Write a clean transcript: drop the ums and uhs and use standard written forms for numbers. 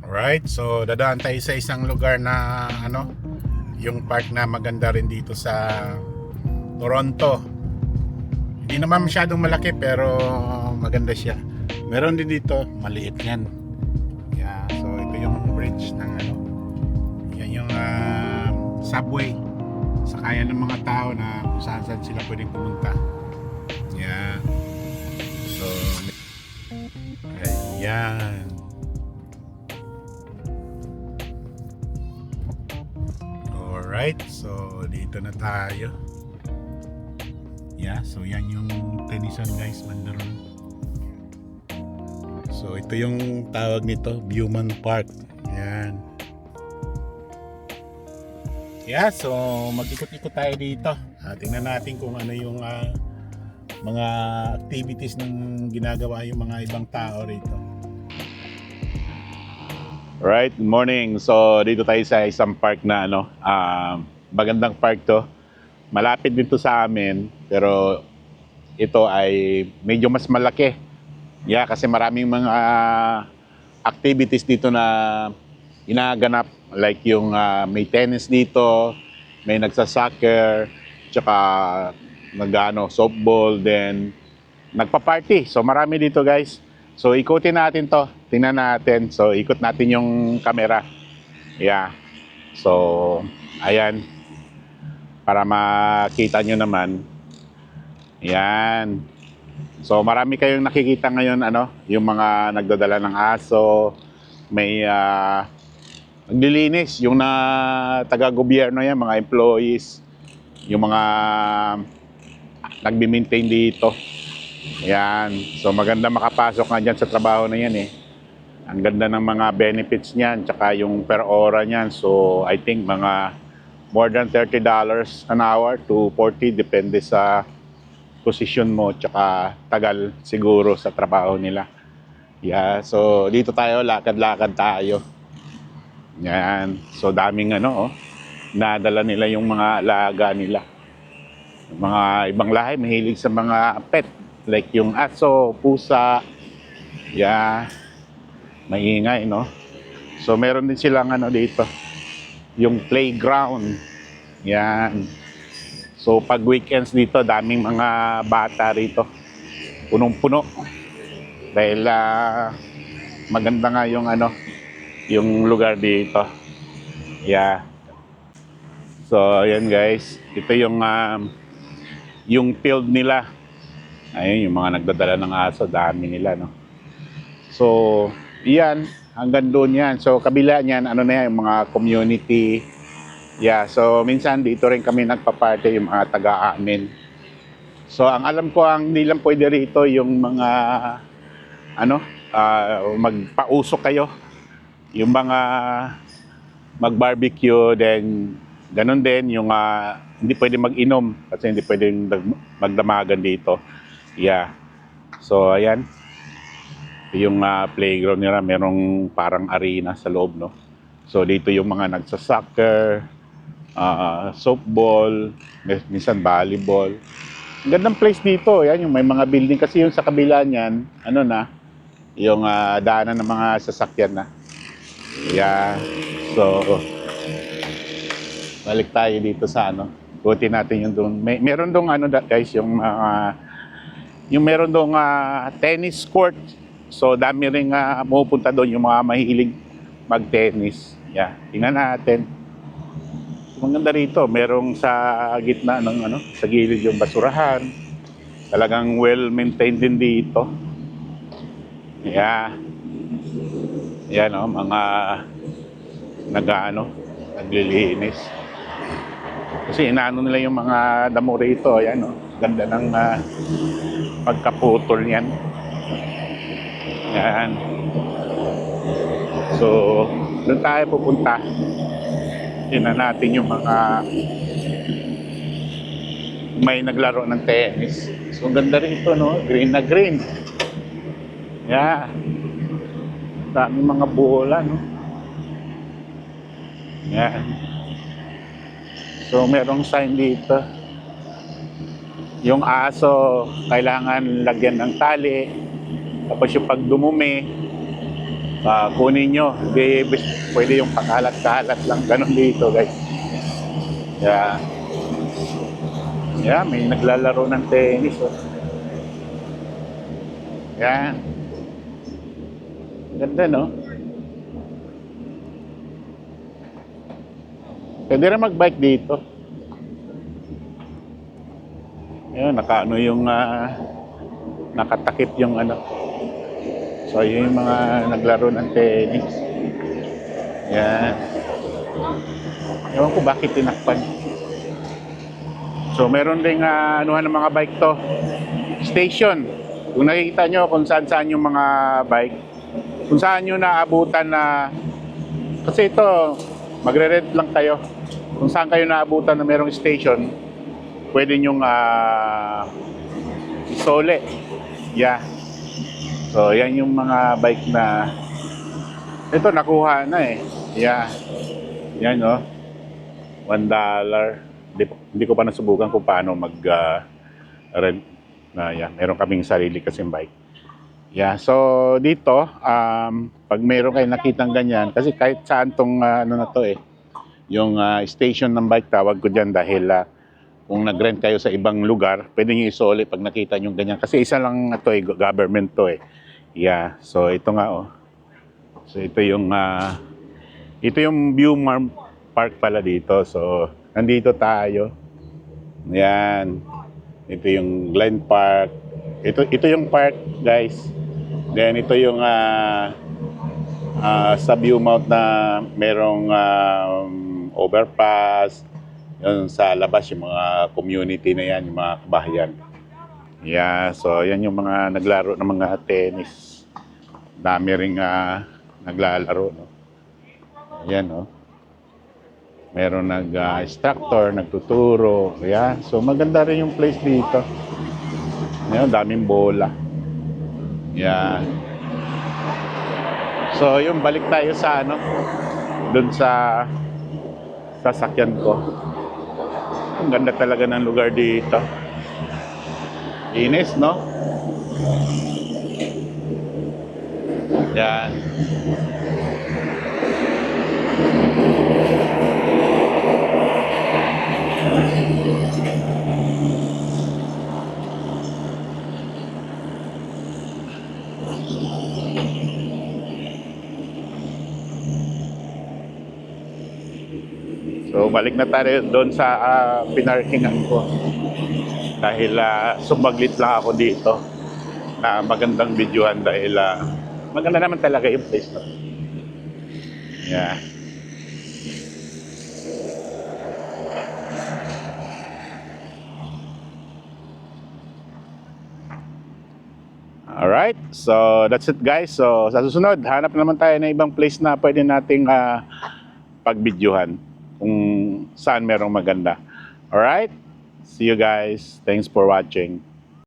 Alright, so dadaan tayo sa isang lugar na yung park na maganda rin dito sa Toronto. Hindi naman masyadong malaki pero maganda siya. Meron din dito, maliit yan. Yeah, so ito yung bridge ng yan yung subway. Sakayan ng mga tao na kung saan saan sila pwedeng pumunta. Yeah. So, ayan. Alright, so dito na tayo. Yeah, so yan yung Tennyson guys, Mandaron. So ito yung tawag nito, Beaumont Park. Yan. Yeah, so mag-ikot-ikot tayo dito. Tingnan natin kung ano yung mga activities ng ginagawa yung mga ibang tao rito. Right, good morning. So dito tayo sa isang park na magandang park to. Malapit dito sa amin, pero ito ay medyo mas malaki. Yeah, kasi maraming mga activities dito na inaganap, like yung may tennis dito, may nagsa-soccer, tsaka softball, then nagpa-party. So marami dito guys. So ikutin natin to, tingnan natin. So ikot natin yung camera. Yeah. So ayan, para makita nyo naman. Yan. So marami kayong nakikita ngayon yung mga nagdadala ng aso, may naglilinis, yung na taga-gobyerno yan, mga employees, yung mga nagbi-maintain dito. Yan. So maganda makapasok nga dyan sa trabaho na yan eh. Ang ganda ng mga benefits niyan, tsaka yung per hora niyan. So I think mga more than $30 an hour to 40, depende sa posisyon mo, tsaka tagal siguro sa trabaho nila. Yeah, so dito tayo, lakad-lakad tayo. Yan. So daming nadala nila yung mga alaga nila. Mga ibang lahi mahilig sa mga pet, like yung aso, pusa. Yeah. Maingay, no? So meron din silang dito, yung playground. Yan. So pag weekends dito, daming mga bata rito. Punong-puno. Dahil maganda nga yung lugar dito. Yeah. So ayan guys, ito yung field nila. Ayun, yung mga nagdadala ng aso, dami nila, no? So yan, hanggang doon yan. So kabila niyan, na yan, yung mga community. Yeah, so minsan dito rin kami nagpa-party, yung mga taga-amin. So ang alam ko, ang hindi lang pwede rito yung mga magpausok kayo. Yung mga mag-barbecue, then ganun din yung hindi pwede mag-inom kasi hindi pwedeng magdamagan dito. Yeah. So ayan. Yung playground nila, merong parang arena sa loob, no? So dito yung mga nagsa-soccer, softball, minsan volleyball. Ang gandang place dito. Yan, yung may mga building kasi yung sa kabila niyan, yung daanan ng mga sasakyan na. Yeah. So balik tayo dito sa buti natin yung doon. Meron doon guys, yung meron doon tennis court. So dami ring pumupunta doon yung mga mahilig mag-tennis. Yeah, tingnan natin. Maganda rito, merong sa gitna ng sa gilid yung basurahan. Talagang well-maintained din dito. Yeah. Yan mga naglilinis. Kasi inaano nila yung mga damo rito. Yan ganda ng pagkaputol niyan. Yan. So, doon tayo pupunta. Tingnan natin yung mga may naglaro ng tennis. So, ganda rito, no? Green na green. Yeah. Daming mga bola, no? Yan. So, merong sign dito. Yung aso, kailangan lagyan ng tali. Tapos yung pag dumumi, kunin nyo. Hindi pwede yung pakalat-kalat lang. Ganun dito, guys. Yeah. Yeah, may naglalaro ng tennis. Oh. Yan. Ganda, no? Pwede rin mag-bike dito. Yan, nakaano yung nakatakip yung ano. So, yun yung mga naglaro ng tennis. Yan. Ewan ko bakit tinakpan. So, meron ding anuhan ng mga bike to. Station. Kung nakikita nyo kung saan yung mga bike. Kung saan nyo naabutan na... Kasi ito, magre-rent lang kayo. Kung saan kayo naabutan na merong station, pwede nyong isole. Yeah. So, yan yung mga bike na... Ito, nakuha na eh. Yeah. Yan, no? $1. Hindi ko pa nasubukan kung paano mag-rent na yan. Meron kaming sarili kasing bike. Yeah, so dito, pag meron kayo nakitang ganyan, kasi kahit saan tong ano na to eh, yung station ng bike, tawag ko dyan dahil kung nag-rent kayo sa ibang lugar, pwede nyo isoli pag nakita nyo ganyan. Kasi isa lang na to eh, government to eh. Yeah, so ito nga oh. So ito yung Viewmar Park pala dito. So nandito tayo. Yan. Ito yung Glen Park. Ito yung park, guys. Then ito yung sa Viewmount na merong overpass. Yung sa labas yung mga community na yan, yung mga kabahayan. Yeah, so yan yung mga naglaro ng mga tennis. Dami ring naglalaro, no. Yan, no. Meron nag-instructor, nagtuturo. Yeah. So maganda rin yung place dito. Yan, daming bola. Yeah. So yung balik tayo sa ano, doon sa sasakyan ko. Ang ganda talaga ng lugar dito. Inis, no? Yan. So balik na tayo doon sa pinarkingan ko. Dahil sumaglit lang ako dito na magandang videohan dahil maganda naman talaga yung place na. Yeah. Alright, so that's it guys. So sa susunod, hanap naman tayo ng ibang place na pwede nating pag-videohan kung saan merong maganda. Alright, see you guys. Thanks for watching.